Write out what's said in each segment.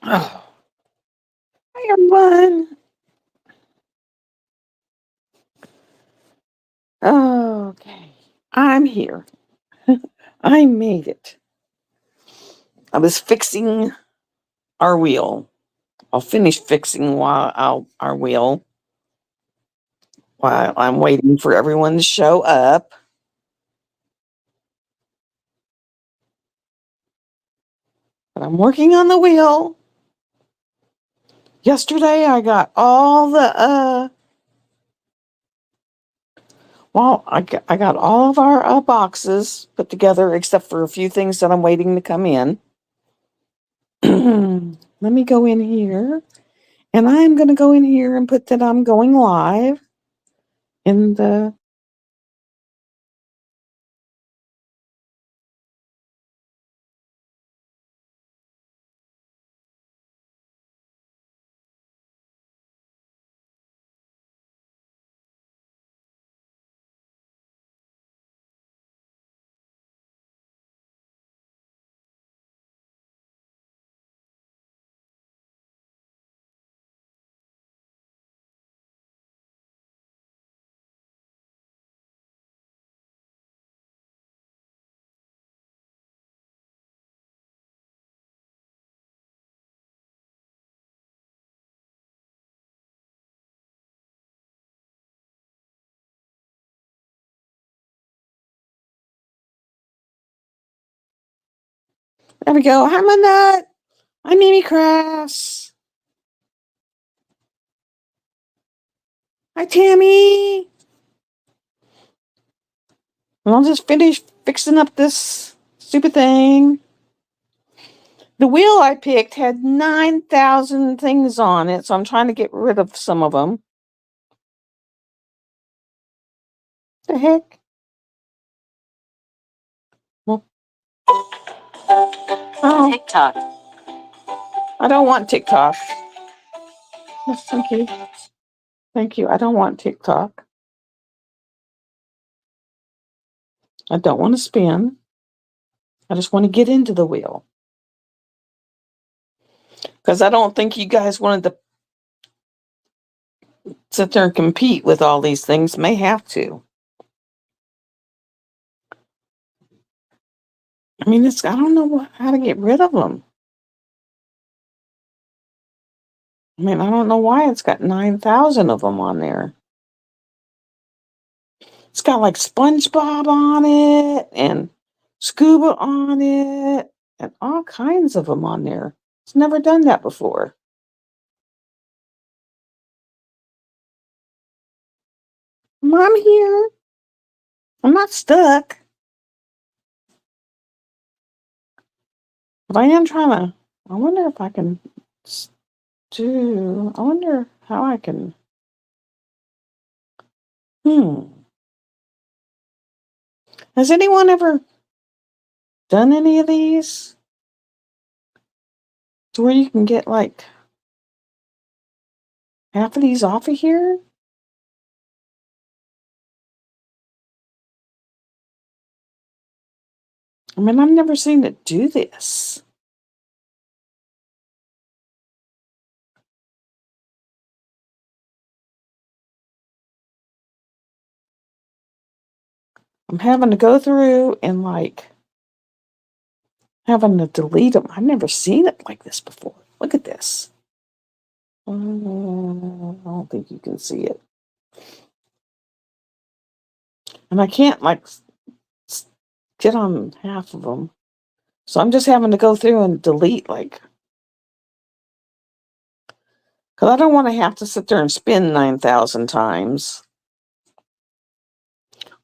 Oh, hi everyone. Okay, I'm here. I made it. I was fixing our wheel. I'll finish fixing our wheel while I'm waiting for everyone to show up. But I'm working on the wheel. Yesterday I got all the I got all of our boxes put together except for a few things that I'm waiting to come in. Let me go in here. And I'm going to go in here and put that I'm going live in the. There we go. Hi, my nut. I'm Mimi Crafts. Hi, Tammy. And I'll just finish fixing up this stupid thing. The wheel I picked had 9,000 things on it, so I'm trying to get rid of some of them. The heck? Well, oh, TikTok. I don't want TikTok. Yes, thank you. Thank you. I don't want TikTok. I don't want to spin. I just want to get into the wheel. Because I don't think you guys wanted to sit there and compete with all these things. May have to. I mean, I don't know how to get rid of them. I mean, I don't know why it's got 9,000 of them on there. It's got like SpongeBob on it and Scuba on it and all kinds of them on there. It's never done that before. I'm here. I'm not stuck. But I am trying to. I wonder if I can I wonder how I can. Has anyone ever done any of these? To where you can get like half of these off of here? I mean, I've never seen it do this. I'm having to go through and like having to delete them. I've never seen it like this before. Look at this. I don't think you can see it. And I can't like get on half of them. So I'm just having to go through and delete like, because I don't want to have to sit there and spin 9,000 times.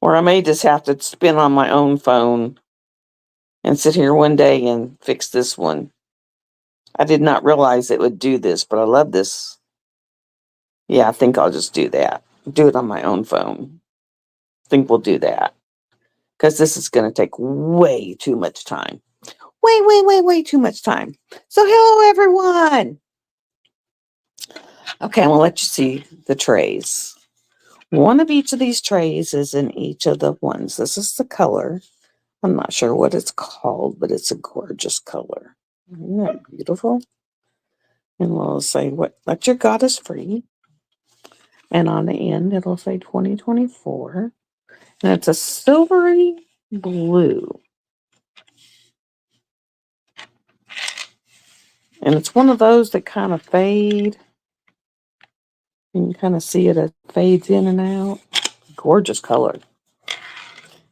Or I may just have to spin on my own phone and sit here one day and fix this one. I did not realize it would do this, but I love this. Yeah, I think I'll just do that. Do it on my own phone. I think we'll do that. Because this is going to take way too much time. Way too much time. So, hello, everyone. Okay, I'm going to let you see the trays. One of each of these trays is in each of the ones. This is the color. I'm not sure what it's called, but it's a gorgeous color. Isn't that beautiful? And we'll say, what, let your goddess free. And on the end, it'll say 2024. And it's a silvery blue. And it's one of those that kind of fade. You can kind of see it as it fades in and out. Gorgeous color.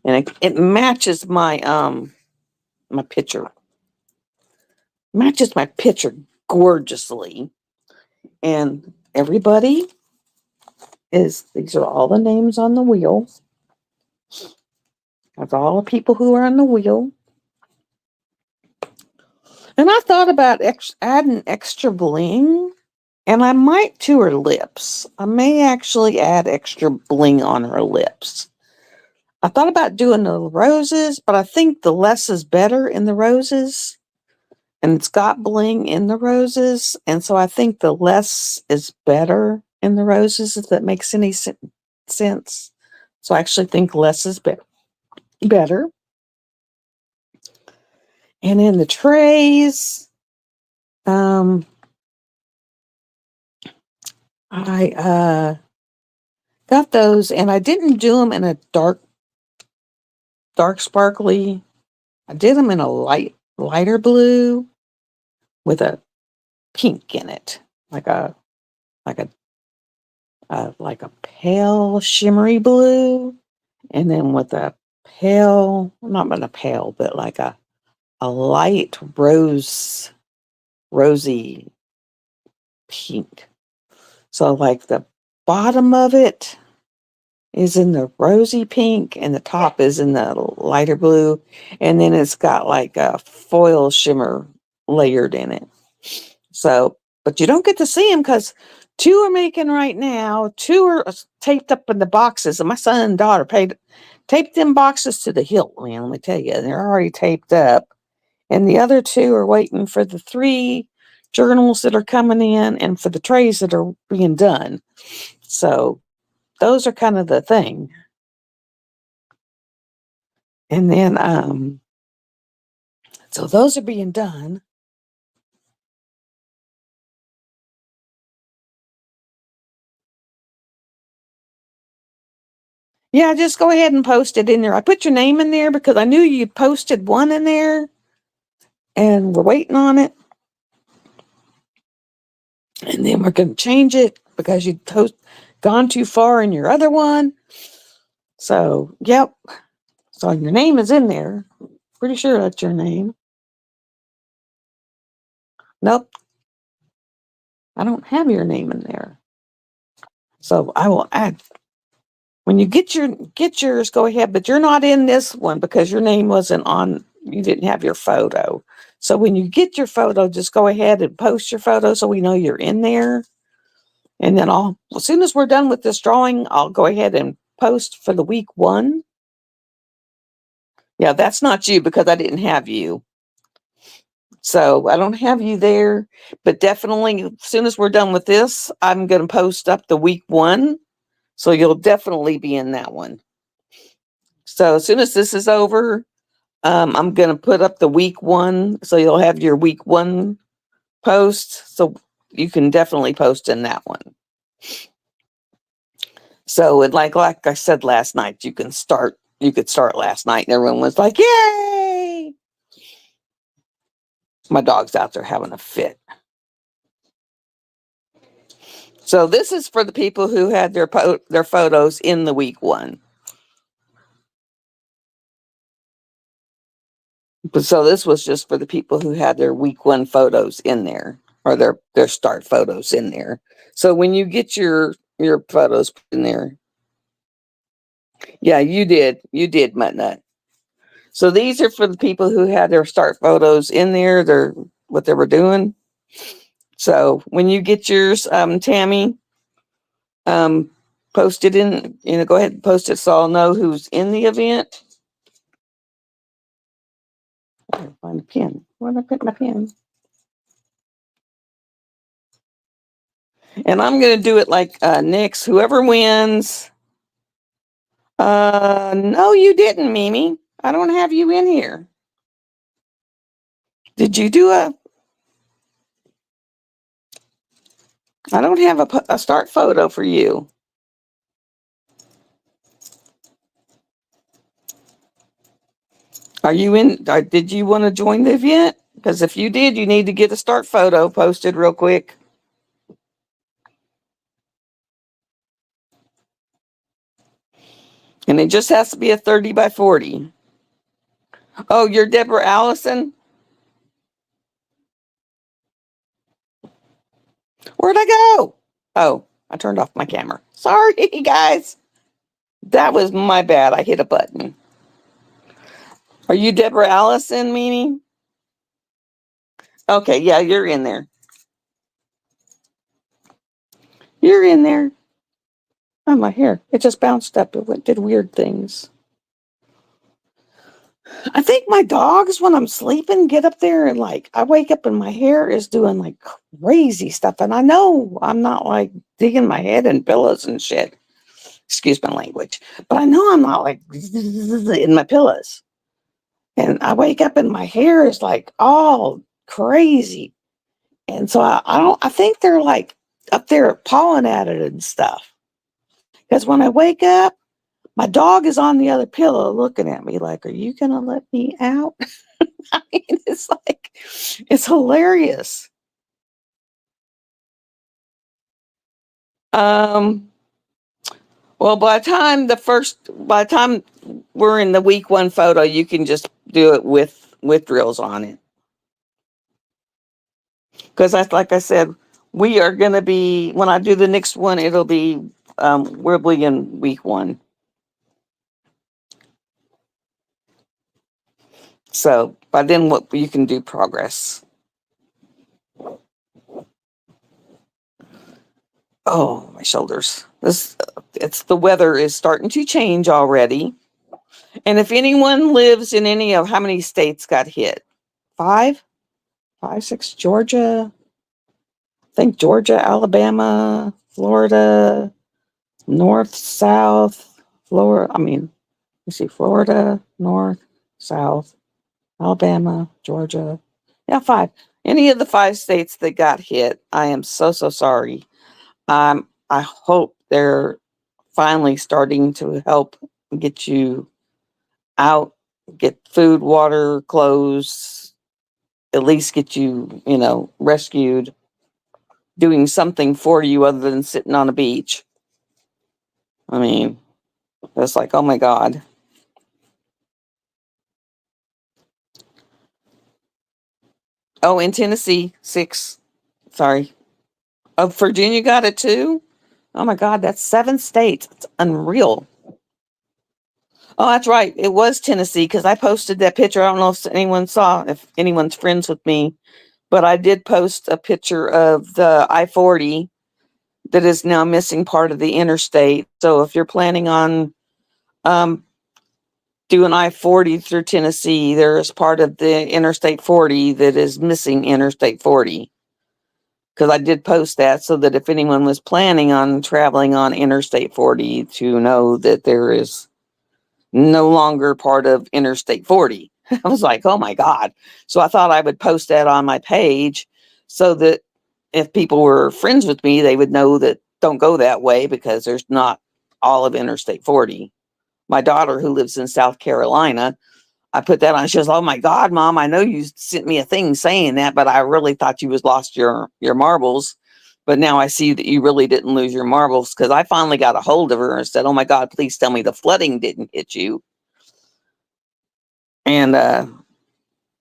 And it matches my my picture. Matches my picture gorgeously. And everybody these are all the names on the wheel. That's all the people who are on the wheel. And I thought about adding extra bling. And I might to her lips. I may actually add extra bling on her lips. I thought about doing the roses, but I think the less is better in the roses. And it's got bling in the roses. And so I think the less is better in the roses, if that makes any sense. So I actually think less is better. And in the trays, I got those, and I didn't do them in a dark sparkly. I did them in a lighter blue with a pink in it, like a pale shimmery blue, and then with a pale, not a pale, but like a light rosy pink. So like the bottom of it is in the rosy pink and the top is in the lighter blue, and then it's got like a foil shimmer layered in it. So, but you don't get to see them because 2 are making right now. 2 are taped up in the boxes, and my son and daughter taped them boxes to the hilt, man. Let me tell you, they're already taped up. And the other 2 are waiting for the 3 journals that are coming in and for the trays that are being done. So those are kind of the thing. And then, so those are being done. Yeah, just go ahead and post it in there. I put your name in there because I knew you posted one in there and we're waiting on it. And then we're going to change it because you gone too far in your other one. So, yep. So your name is in there. Pretty sure that's your name. Nope. I don't have your name in there. So I will add. When you get yours, go ahead, but you're not in this one because your name wasn't on, you didn't have your photo. So when you get your photo, just go ahead and post your photo so we know you're in there. And then as soon as we're done with this drawing, I'll go ahead and post for the week 1. Yeah, that's not you because I didn't have you. So I don't have you there, but definitely as soon as we're done with this, I'm going to post up the week 1. So you'll definitely be in that one. So as soon as this is over, I'm going to put up the week 1. So you'll have your week 1 post. So you can definitely post in that one. So it, like I said last night, you could start last night and everyone was like, yay! My dog's out there having a fit. So this is for the people who had their photos in the week 1. So this was just for the people who had their week 1 photos in there, or their start photos in there. So when you get your photos in there, yeah, you did, Muttnut. So these are for the people who had their start photos in there, what they were doing. So when you get yours, Tammy, post it in, go ahead and post it so I'll know who's in the event. I gotta find a pen. Where did I put my pen? And I'm going to do it like next. Whoever wins. No, you didn't, Mimi. I don't have you in here. Did you do I don't have a start photo for you. Are you in? Did you want to join the event? Because if you did, you need to get a start photo posted real quick. And it just has to be a 30 by 40. Oh, you're Deborah Allison? Where'd I go? Oh, I turned off my camera. Sorry, guys. That was my bad. I hit a button. Are you Deborah Allison, meaning? Okay, yeah, you're in there. You're in there. Oh, my hair. It just bounced up. Did weird things. I think my dogs, when I'm sleeping, get up there and like, I wake up and my hair is doing like crazy stuff. And I know I'm not like digging my head in pillows and shit. Excuse my language. But I know I'm not like in my pillows. And I wake up and my hair is like all crazy. And so I think they're like up there pawing at it and stuff. Because when I wake up, my dog is on the other pillow looking at me like, are you going to let me out? I mean, it's like, it's hilarious. Um, well, by the time we're in the week one photo, you can just do it with drills on it. Because that's like I said, we are going to be, when I do the next one, it'll be, we'll be in week one. So by then, what you can do progress. Oh, my shoulders. It's the weather is starting to change already. And if anyone lives in any of how many states got hit? Five, five, six, Georgia. I think Georgia, Alabama, Florida, North, South, Florida. I mean, you see Florida, North, South, Alabama, Georgia. Yeah, five. Any of the five states that got hit, I am so, so sorry. I hope they're finally starting to help get you out, get food, water, clothes, at least get you, rescued, doing something for you other than sitting on a beach. I mean, it's like, oh my God. Oh, in Tennessee, six. Sorry. Oh, Virginia got it too? Oh my God, that's seven states. It's unreal. Oh, that's right. It was Tennessee because I posted that picture. I don't know if anyone saw, if anyone's friends with me, but I did post a picture of the I-40 that is now missing part of the interstate. So if you're planning on um, doing I-40 through Tennessee, there is part of the Interstate 40 that is missing Interstate 40. Because I did post that so that if anyone was planning on traveling on Interstate 40 to know that there is no longer part of Interstate 40. I was like, oh my God. So I thought I would post that on my page so that if people were friends with me, they would know that don't go that way because there's not all of Interstate 40. My daughter, who lives in South Carolina, I put that on. She goes, "Oh my God, Mom, I know you sent me a thing saying that, but I really thought you was lost your marbles. But now I see that you really didn't lose your marbles because I finally got a hold of her and said, oh my God, please tell me the flooding didn't hit you." And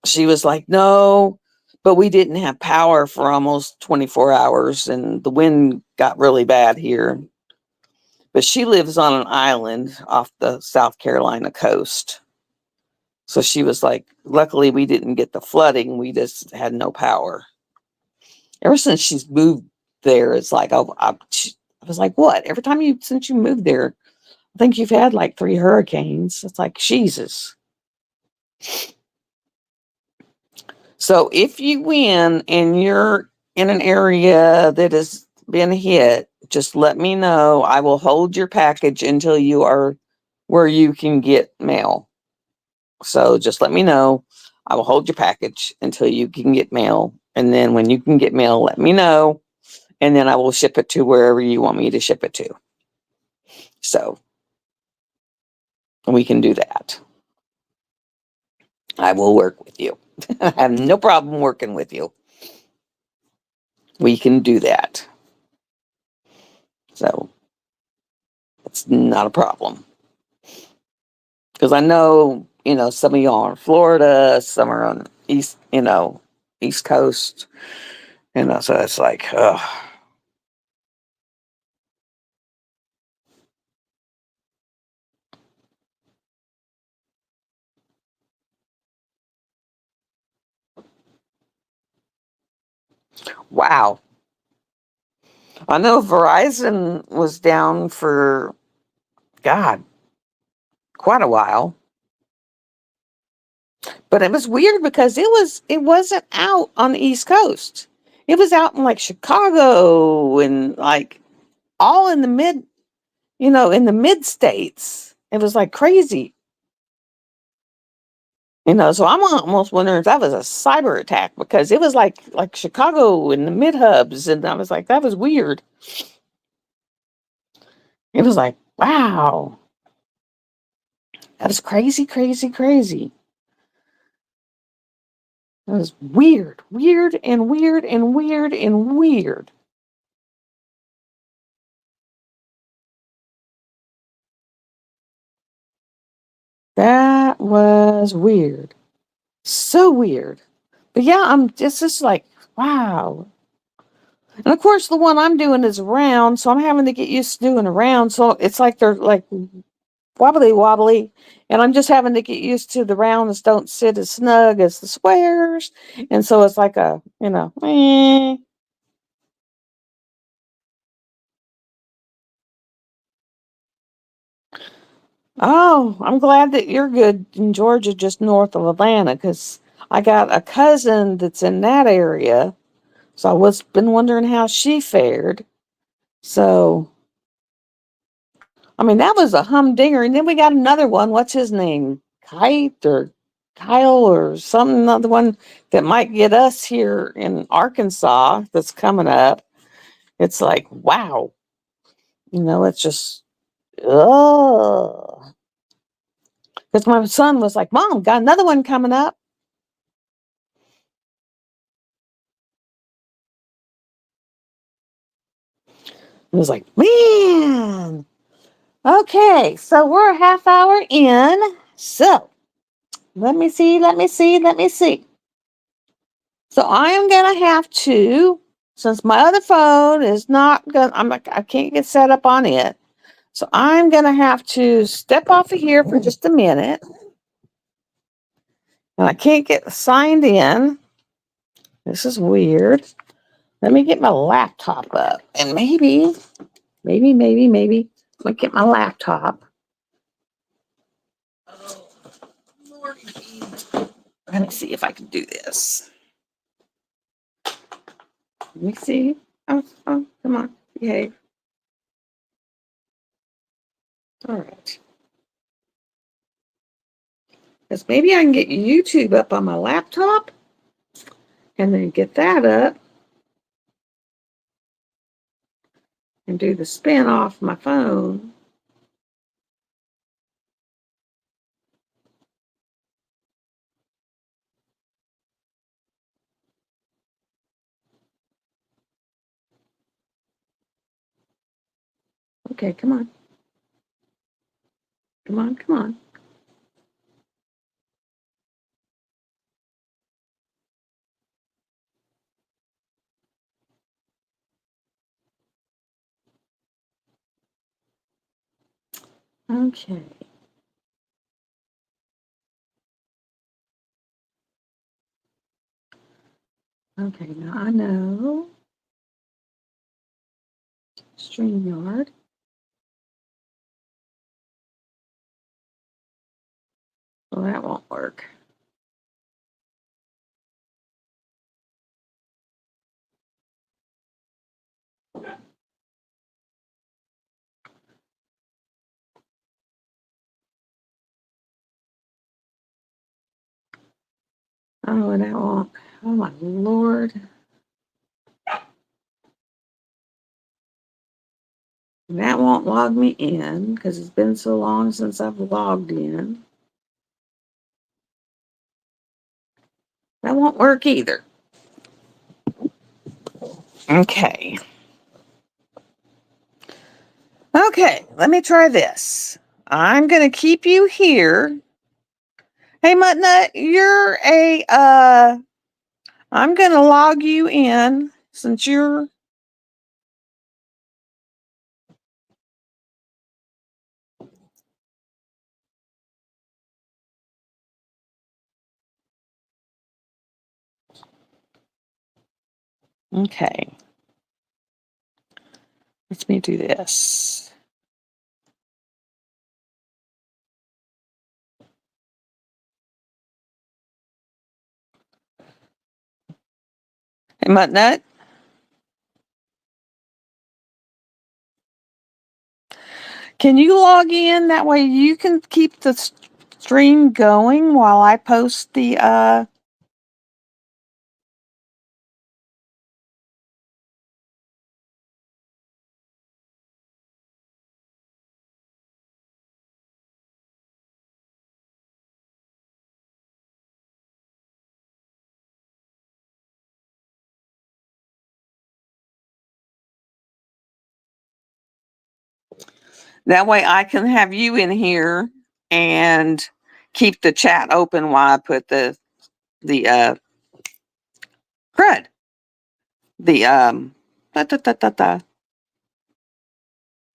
she was like, "No, but we didn't have power for almost 24 hours and the wind got really bad here." But she lives on an island off the South Carolina coast. So she was like, luckily we didn't get the flooding. We just had no power. Ever since she's moved there, it's like, I was like, what? Every time since you moved there, I think you've had like 3 hurricanes. It's like, Jesus. So if you win and you're in an area that has been hit, just let me know. I will hold your package until you are where you can get mail. So just let me know. I will hold your package until you can get mail. And then when you can get mail, let me know. and then I will ship it to wherever you want me to ship it to. So we can do that. I will work with you. I have no problem working with you. We can do that. So it's not a problem. Because I know, some of y'all are in Florida, some are on East Coast, so it's like, ugh. Wow. I know Verizon was down for, God, quite a while. But it was weird because it wasn't out on the East Coast. It was out in like Chicago and like all in the in the mid states. It was like crazy. So I'm almost wondering if that was a cyber attack because it was like Chicago and the mid hubs, and I was like, that was weird. It was like, wow, that was crazy, crazy, crazy. It was weird, weird, and weird, and weird, and weird. That was weird. So weird. But yeah, I'm just like, wow. And of course, the one I'm doing is round, so I'm having to get used to doing a round. So it's like they're like wobbly wobbly, and I'm just having to get used to the rounds don't sit as snug as the squares, and so it's like a Oh, I'm glad that you're good in Georgia, just north of Atlanta, because I got a cousin that's in that area, so I was been wondering how she fared. So I mean, that was a humdinger. And then we got another one. What's his name? Kite or Kyle or something, another one that might get us here in Arkansas that's coming up. It's like, wow. It's just, oh. Because my son was like, Mom, got another one coming up. I was like, man. Okay, so we're a half hour in. So let me see, let me see, let me see. So I am gonna have to, since my other phone is not gonna, I can't get set up on it. So I'm gonna have to step off of here for just a minute, and I can't get signed in. This is weird. Let me get my laptop up, and maybe. Let me get my laptop. Oh, Lordy. Let me see if I can do this. Let me see. Oh, come on, behave. All right. Because maybe I can get YouTube up on my laptop and then get that up and do the spin off my phone. Okay, come on. Come on, come on. Okay. Okay, now I know StreamYard. Well, that won't work. Oh, that won't. Oh, my Lord. That won't log me in because it's been so long since I've logged in. That won't work either. Okay. Okay, let me try this. I'm going to keep you here. Hey, Muttnut, I'm going to log you in since you're. Okay. Let me do this. Hey, Muttnut. Can you log in? That way you can keep the stream going while I post the. That way I can have you in here and keep the chat open while I put the crud. The da, da, da, da, da,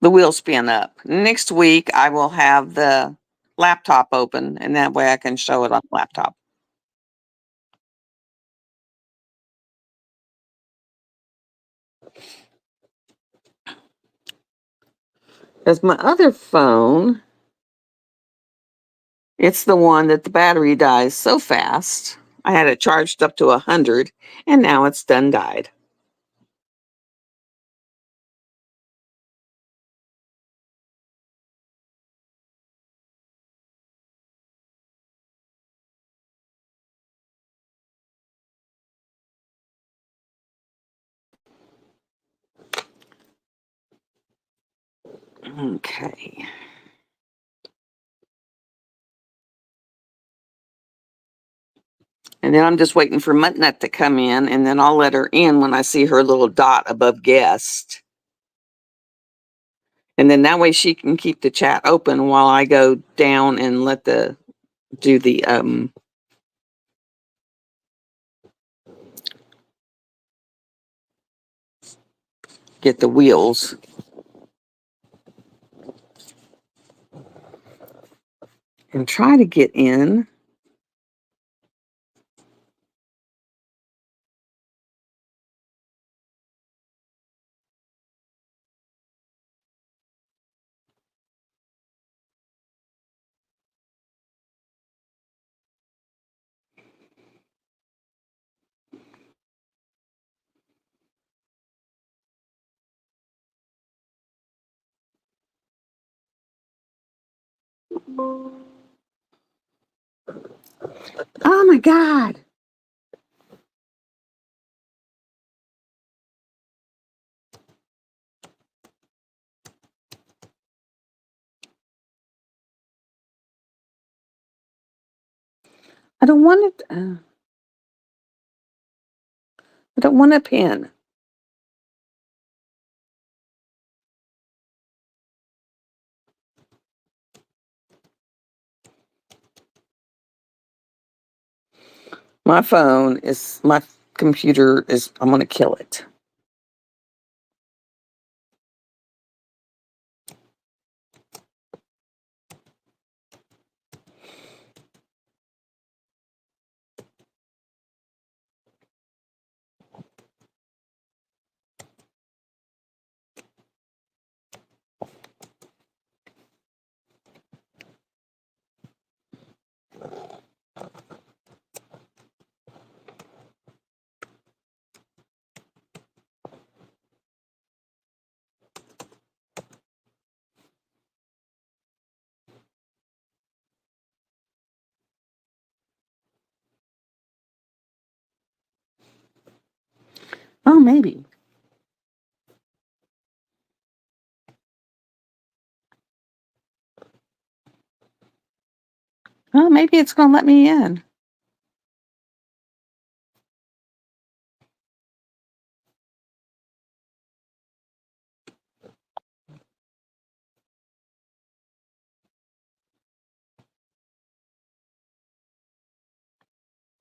the wheel spin up. Next week I will have the laptop open and that way I can show it on the laptop. Because my other phone, it's the one that the battery dies so fast. I had it charged up to 100 and now it's done died. Okay. And then I'm just waiting for Muttnut to come in, and then I'll let her in when I see her little dot above guest. And then that way she can keep the chat open while I go down and do the get the wheels. And try to get in. Oh my God. I don't want it. I don't want a pen. My computer is, I'm going to kill it. Oh, maybe. Well, maybe it's going to let me in.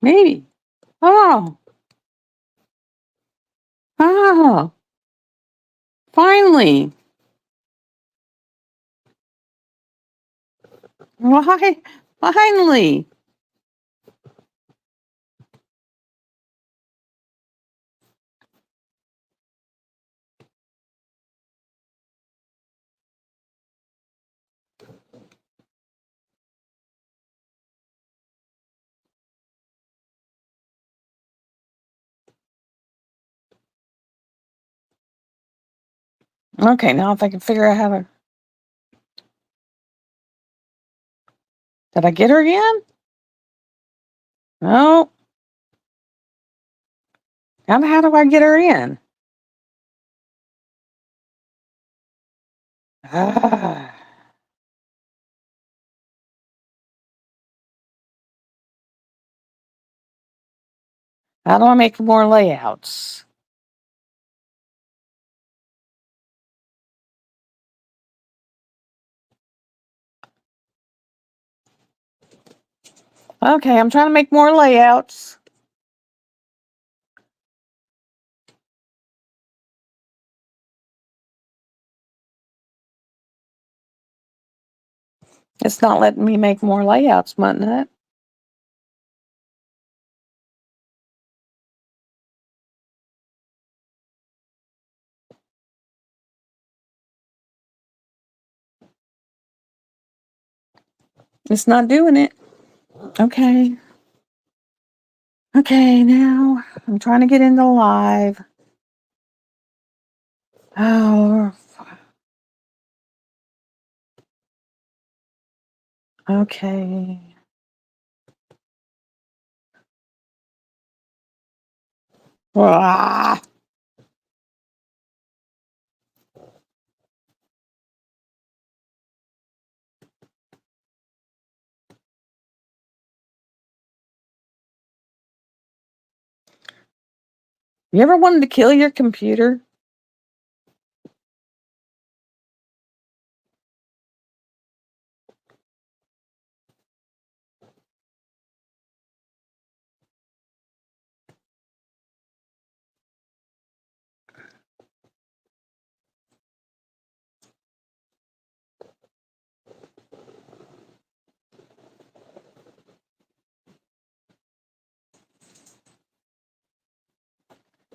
Maybe. Oh. Oh. Finally. Why? Finally. Okay, now if I can figure out how to. Did I get her again? No. How do I get her in? Ah. How do I make more layouts? Okay, I'm trying to make more layouts. It's not letting me make more layouts, Muttnut. It's not doing it. Okay. Okay, now I'm trying to get into live. Oh, okay. Ah. You ever wanted to kill your computer?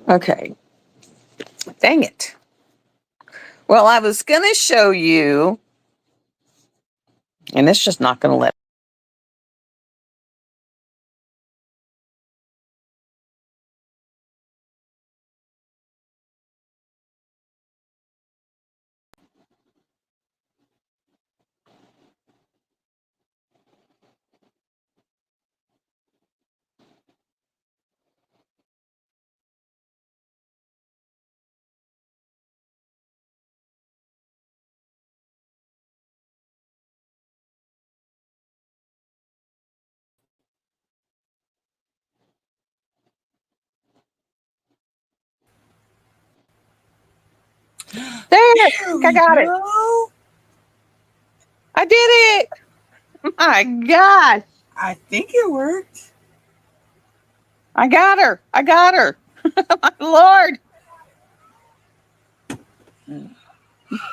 Okay. Dang it. Well, I was going to show you, and it's just not going to let. There, I think I got it. I did it. My God. I think it worked. I got her. I got her. My Lord.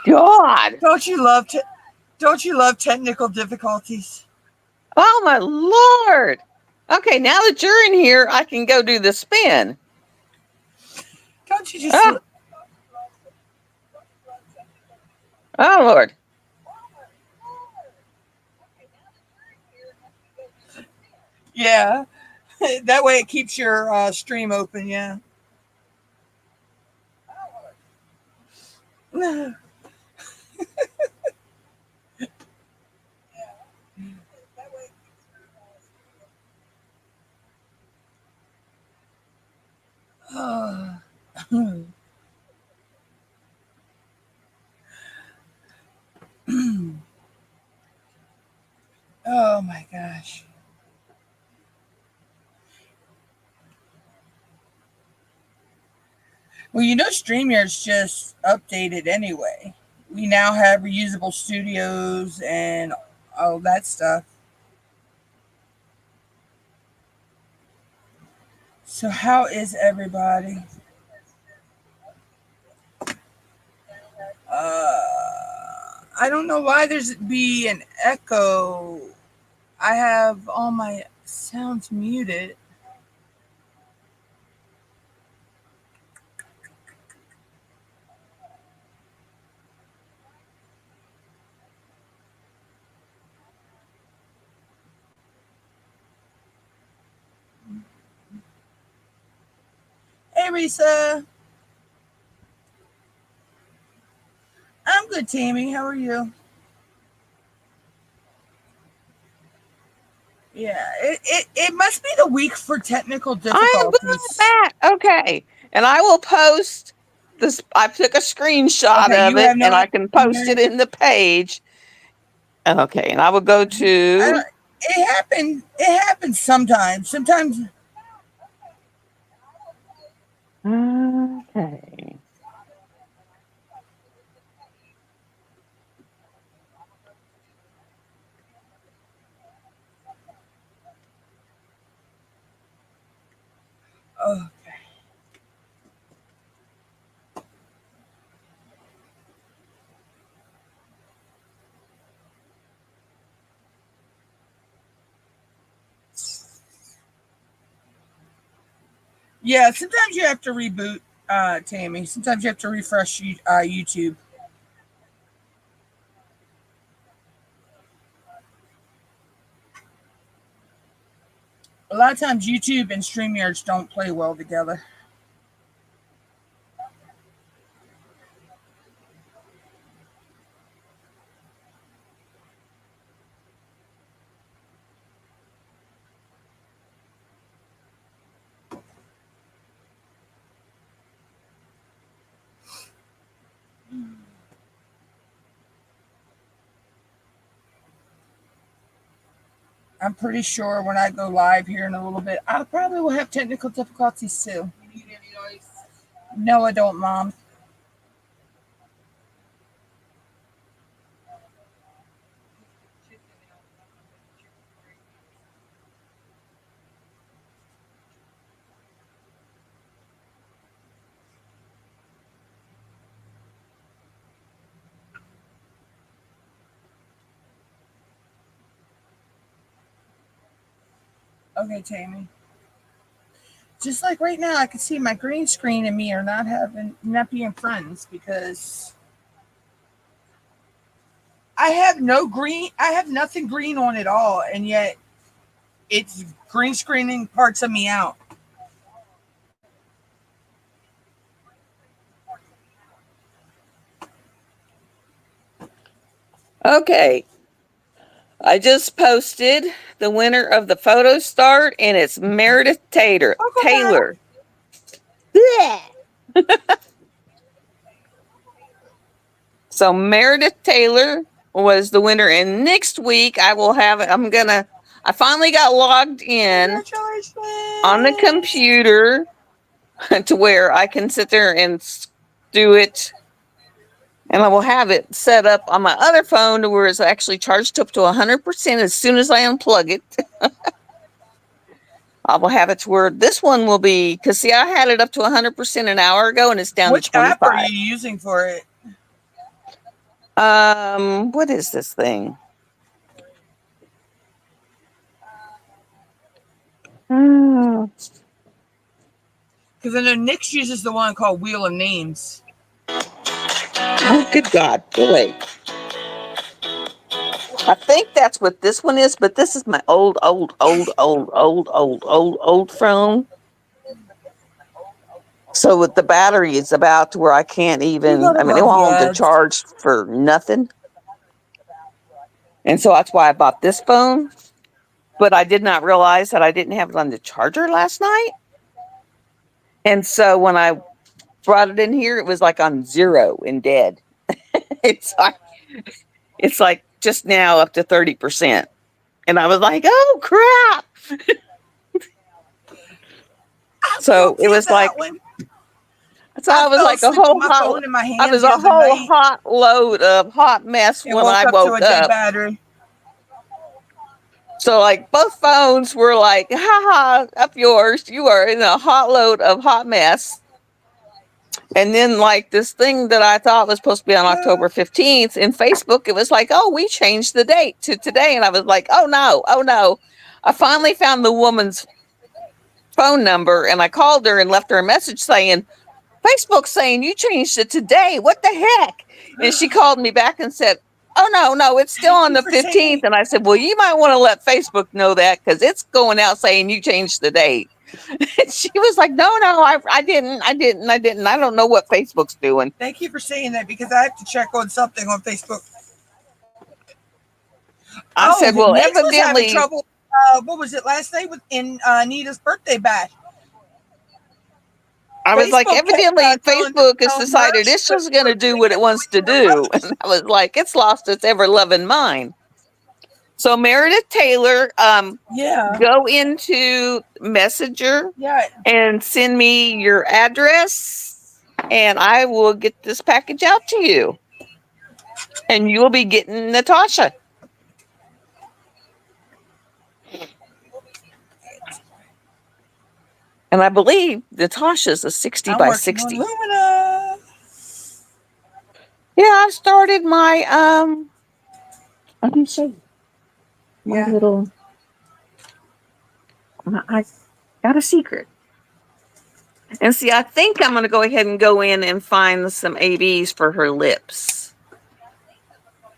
God. Don't you love technical difficulties? Oh, my Lord. Okay, now that you're in here, I can go do the spin. Don't you just Oh, oh Lord. Yeah. That way it keeps your stream open, yeah. Oh my gosh. Well, StreamYard's just updated anyway. We now have reusable studios and all that stuff. So how is everybody? I don't know why there's be an echo. I have all my sounds muted. Hey, Risa. I'm good, Tammy. How are you? Yeah, it must be the week for technical I am good at difficulties. that. Okay. And I will post this. I took a screenshot Okay, of you it have and no I can post it internet. in the page. Okay. And I will go I to. don't. It happens sometimes. Sometimes. Okay. Oh, yeah. Sometimes you have to reboot, Tammy. Sometimes you have to refresh YouTube. A lot of times, YouTube and StreamYards don't play well together. I'm pretty sure when I go live here in a little bit, I probably will have technical difficulties too. No, I don't, Mom. Okay, Tammy. Just like right now, I can see my green screen and me are not being friends because I have no green. I have nothing green on at all, and yet it's green screening parts of me out. Okay. I just posted the winner of the photo start, and it's Meredith Tater Uncle Matt. Taylor. Blech. So Meredith Taylor was the winner, and next week I will have. I finally got logged in on the Congratulations. computer to where I can sit there and do it. And I will have it set up on my other phone to where it's actually charged up to 100% as soon as I unplug it. I will have it to where this one will be, because see, I had it up to 100% an hour ago and it's down to Which app are 25. you using for it? What is this thing? Oh, Because I know Nick's uses the one called Wheel of Names. good God. Wait. I think that's what this one is, but this is my old phone. So with the battery is about to where I can't You even, gotta I mean, it love won't to Reds. charge for nothing. And so that's why I bought this phone. But I did not realize that I didn't have it on the charger last night. And so when I brought it in here, it was like on zero and dead. it's like it's like just now up to 30%. And I was like, oh crap. I'm So it guilty of was that like, one. so I I was fell like a asleep with whole my hot, phone in my I hand was the a other whole night hot load of hot mess and when woke I up to a woke dead up. battery. So like both phones were like, haha, up yours. You are in a hot load of hot mess. And then like this thing that I thought was supposed to be on October 15th in Facebook, it was like, oh, we changed the date to today. And I was like, oh no, oh no. I finally found the woman's phone number and I called her and left her a message saying, Facebook's saying you changed it today. What the heck? And she called me back and said, oh, no, it's still Thank on you the for saying 15th. And I said, well, you might want to let Facebook know that because it's going out saying you changed the date. And she was like, no, I didn't. I don't know what Facebook's doing. thank you for saying that because I have to check on something on Facebook. I Oh, said, well, Nix was having evidently, trouble. What was it last night with in Nita's birthday bash? I was like, Facebook kept evidently, Facebook has telling her decided she it's just couldn't going do to it. do what it wants to do. And I was like, it's lost its ever loving mind. So Meredith Taylor, Yeah, go into Messenger yeah. and send me your address, and I will get this package out to you. And you'll be getting Natasha. And I believe Natasha's a 60 I'm by working on 60. Lumina. Yeah, I started my let me show you my Yeah. little I got a secret. And see, I think I'm gonna go ahead and go in and find some ABs for her lips.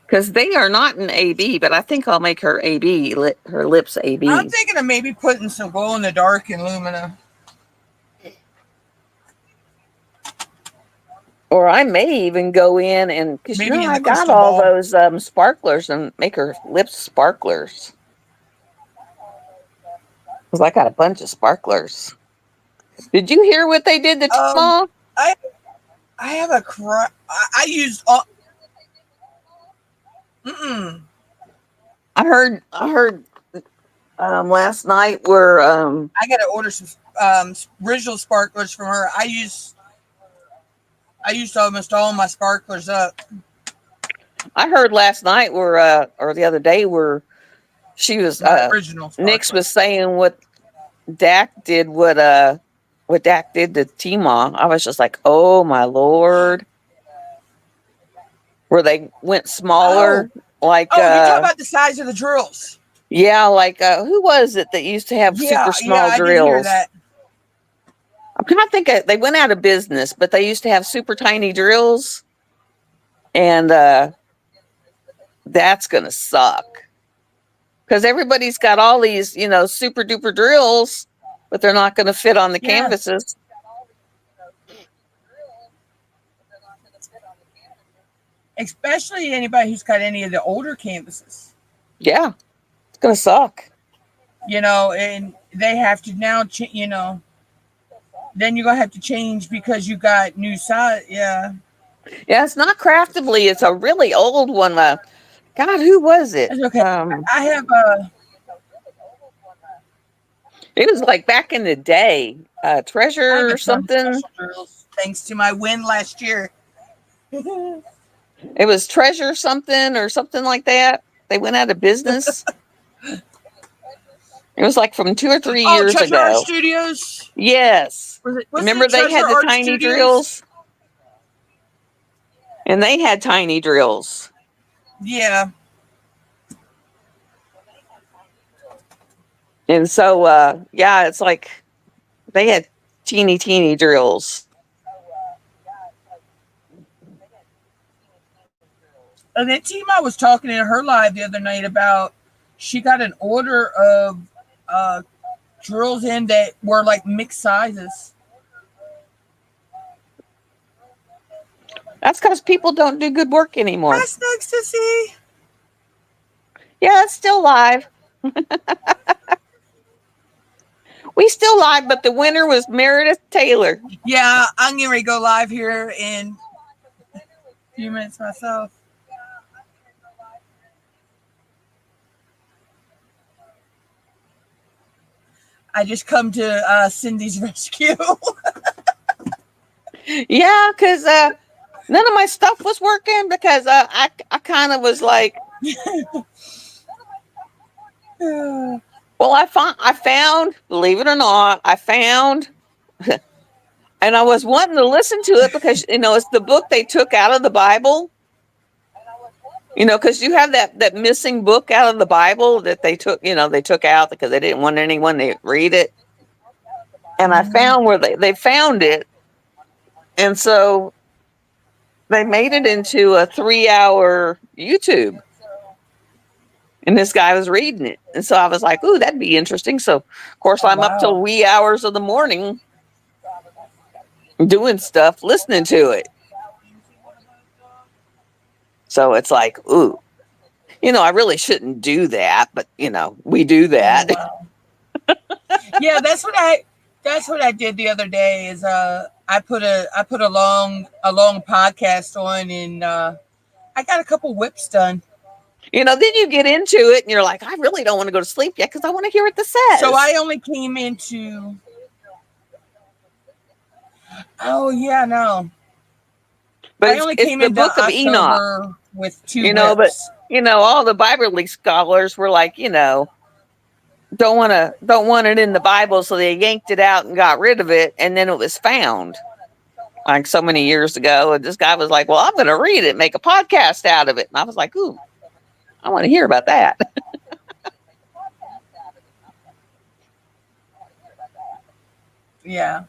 Because they are not an AB, but I think I'll make her AB, her lips AB. I'm thinking of maybe putting some glow in the dark in Lumina. Or I may even go in and, because Maybe in I the got crystal all ball. those sparklers and make her lips sparklers. Because I got a bunch of sparklers. Did you hear what they did to Tmall? I I have a I used all. I heard last night where I got to order some original sparklers from her. I used almost all my sparklers up. I heard last night where or the other day where she was My original Nix was sparklers. saying what Dak did what Dak did to Tmall. I was just like, oh my Lord. Where they went smaller, like Oh, you talk about the size of the drills. yeah, like who was it that used to have super Yeah, small I did hear drills? that. I'm trying to think they went out of business, but they used to have super tiny drills, and that's gonna suck because everybody's got all these, super duper drills, but they're not gonna fit on the Yeah, canvases. especially anybody who's got any of the older canvases. Yeah, it's gonna suck. And they have to now, then you're gonna have to change because you got new size. Yeah, Yeah, it's not craftably. It's a really old one. God, who was it? that's okay. I have a. It was like back in the day, I have Treasure a or ton of something. special drills thanks to my win last year. It was Treasure something or something like that. They went out of business. It was like from 2 or 3 years Treasure Art ago. Studios. Yes. Wasn't Remember it they Treasure had the Art tiny Studios? drills? And they had tiny drills. Yeah. And so, yeah, it's like they had teeny drills. And then Tima was talking in her live the other night about she got an order of uh, drills in that were like mixed sizes. That's because people don't do good work anymore. That's nice to see. Yeah, it's still live. We still live, but the winner was Meredith Taylor. Yeah, I'm getting ready to go live here in a few minutes myself. I just come to Cindy's rescue. Yeah, because none of my stuff was working because I kind of was like, well, I found, believe it or not, I found, and I was wanting to listen to it because it's the book they took out of the Bible. Because you have that missing book out of the Bible that they took out because they didn't want anyone to read it. And I found where they found it. And so they made it into a 3-hour YouTube. And this guy was reading it. And so I was like, ooh, that'd be interesting. So, of course, I'm up till wee hours of the morning doing stuff, listening to it. So it's like, ooh, I really shouldn't do that. But, we do that. Oh, wow. Yeah, that's what I did the other day is I put a long podcast on, and I got a couple whips done. Then you get into it and you're like, I really don't want to go to sleep yet because I want to hear what this says. So I only came into. Oh yeah, no. But I only came the into book of October Enoch with 2 whips. But all the Bible scholars were like, don't want it in the Bible, so they yanked it out and got rid of it, and then it was found like so many years ago. And this guy was like, well, I'm going to read it, make a podcast out of it. And I was like, ooh, I want to hear about that. Yeah.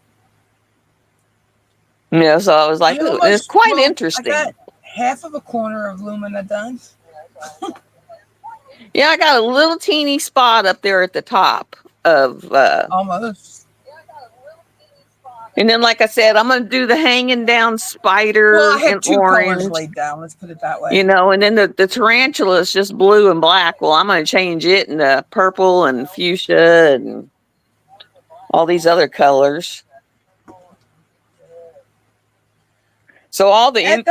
Yeah, so I was like, ooh, it's quite interesting. I got half of a corner of Lumina done. Yeah, I got a little teeny spot up there at the top of almost. And then, like I said, I'm going to do the hanging down spider I have in 2 orange. colors laid down. Let's put it that way. And then the tarantula is just blue and black. Well, I'm going to change it into purple and fuchsia and all these other colors. So all the I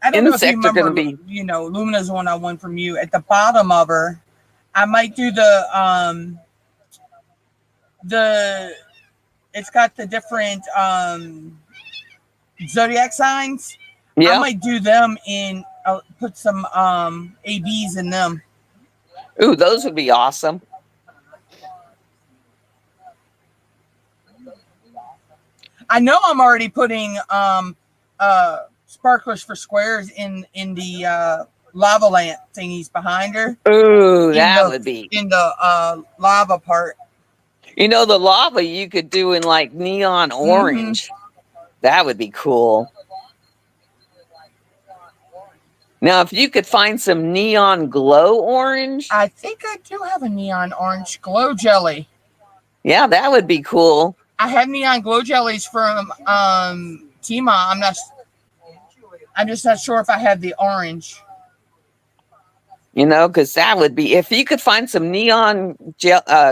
don't know if you insects are remember, going to be, Lumina's one I won from you. At the bottom of her, I might do it's got the different zodiac signs. Yeah. I might do them in, put some ABs in them. Ooh, those would be awesome. I know I'm already putting sparklers for squares in the lava lamp thingies behind her. Ooh, that would be in the lava part. The lava you could do in like neon orange. Mm-hmm. That would be cool. Now, if you could find some neon glow orange. I think I do have a neon orange glow jelly. Yeah, that would be cool. I have neon glow jellies from Tima. I'm just not sure if I have the orange. Because that would be, if you could find some neon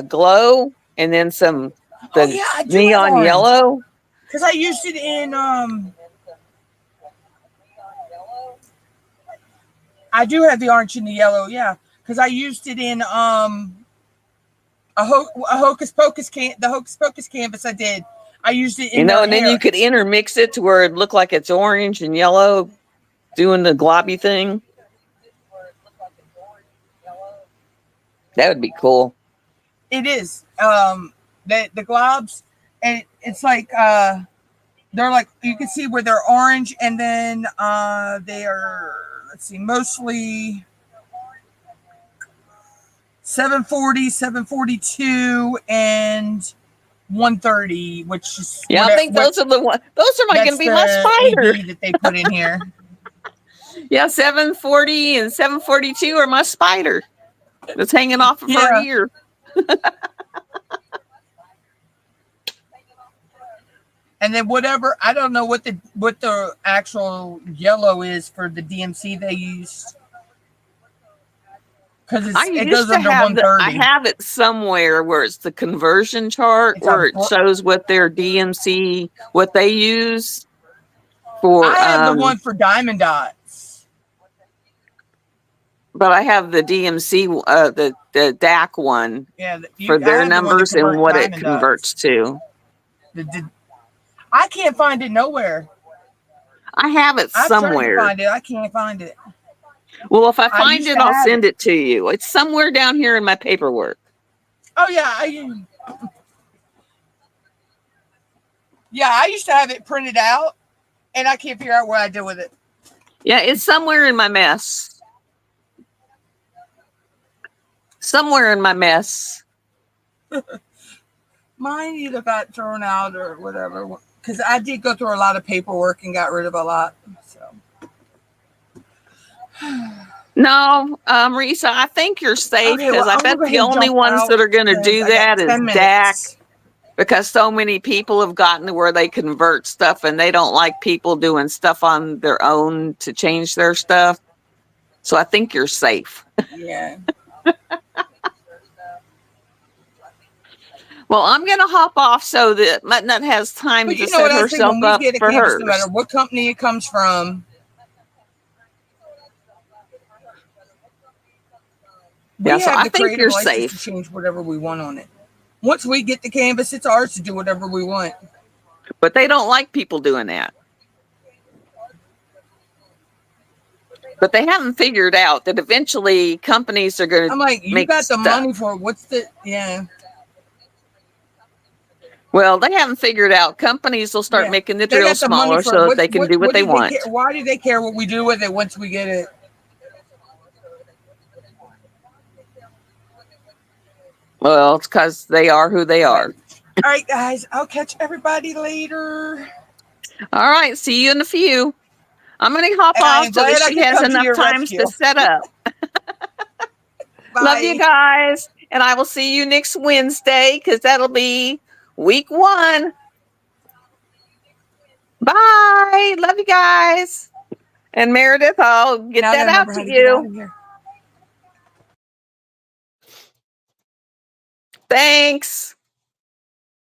glow and then some neon yellow. Because I used it in I do have the orange and the yellow, yeah. Because I used it in a Hocus Pocus the Hocus Pocus canvas I did. I used it in and then you could intermix it to where it looked like it's orange and yellow, doing the globby thing. That would be cool. It is. The globs, and it's like they're like, you can see where they're orange, and then they are, let's see, mostly 740, 742, and 130, which is I think those are the ones. Those are going to be my spider that they put in here. Yeah, 740 and 742 are my spider that's hanging off of her ear. And then whatever, I don't know what the actual yellow is for the DMC they used. Because it goes under 130. I have it somewhere where it's the conversion chart where it shows what their DMC, what they use for. I have the one for diamond dots. but I have the DMC, the DAC one Yeah, for I their have the one that numbers and converts what it diamond converts dots. to. I can't find it nowhere. I have it I've tried to somewhere. find it. I can't find it. Well, if I I find used it, to I'll have send it to you. It's somewhere down here in my paperwork. Oh yeah, I used to have it printed out, and I can't figure out what I did with it. Yeah, it's somewhere in my mess. Somewhere in my mess. Mine either got thrown out or whatever, because I did go through a lot of paperwork and got rid of a lot. So. No, Risa, I think you're safe Okay, well, because I I'm gonna bet go the ahead and only jump ones out that are going to because do I got that is 10 DAC, minutes. because so many people have gotten to where they convert stuff and they don't like people doing stuff on their own to change their stuff. So I think you're safe. Yeah. Well, I'm going to hop off so that Mutnut has time But to you know what set I was thinking? herself When we up get a for canvas, no matter hers. what company it comes from, Yeah, we so have I the think creative you're license to safe. change whatever we want on it. Once we get the canvas, it's ours to do whatever we want. But they don't like people doing that. But they haven't figured out that eventually companies are going to I'm like, you make got the stuff. money for it. What's the, yeah. Well, they haven't figured out. Companies will start Yeah. making the They drill got the money smaller for so it. that they can do what they do they want. care? Why do they care what we do with it once we get it? Well, it's because they are who they are. All right, guys. I'll catch everybody later. All right. See you in a few. I'm going to hop And I off am so that glad I she could has come to enough your times rescue. to set up. Love you Bye. guys. And I will see you next Wednesday because that'll be week 1. Bye. Love you guys. And Meredith, I'll get Now I that gotta out remember how to to get out you. of here. Thanks.